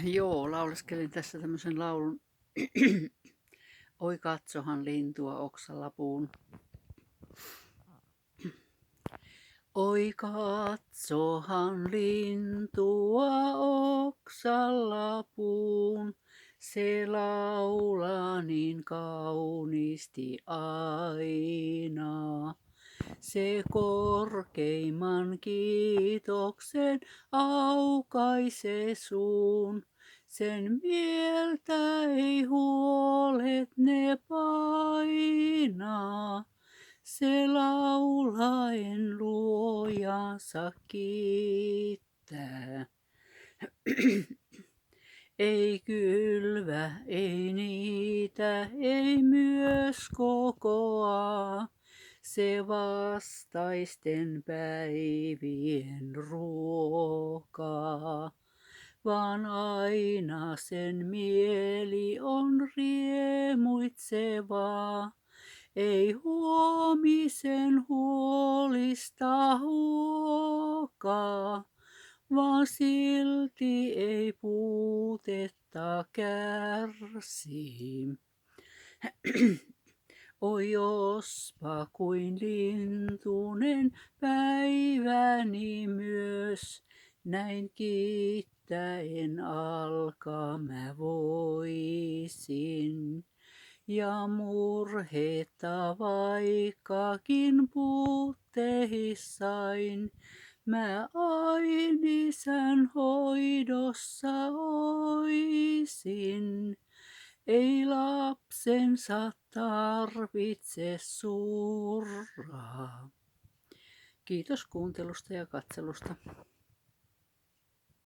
Joo, lauleskelin tässä tämmöisen laulun. Oi katsohan lintua oksalapuun. Oi katsohan lintua oksalapuun. Se laulaa niin kauniisti aina. Se korkeimman kiitoksen aukaisee suun. Sen mieltä ei huolet ne painaa. Se laulaen luojansa kiittää. Ei kylvä, ei niitä, ei myös kokoa. Se vastaisten päivien ruokaa, vaan aina sen mieli on riemuitsevaa. Ei huomisen huolista huokaa, vaan silti ei puutetta kärsi. Oi jospa kuin lintunen päiväni myös, näin kiittäen alkaa mä voisin. Ja murhetta vaikkakin puuttehissain, mä aina Isän hoidossa oisin. Ei lapsensa tarvitse surraa. Kiitos kuuntelusta ja katselusta.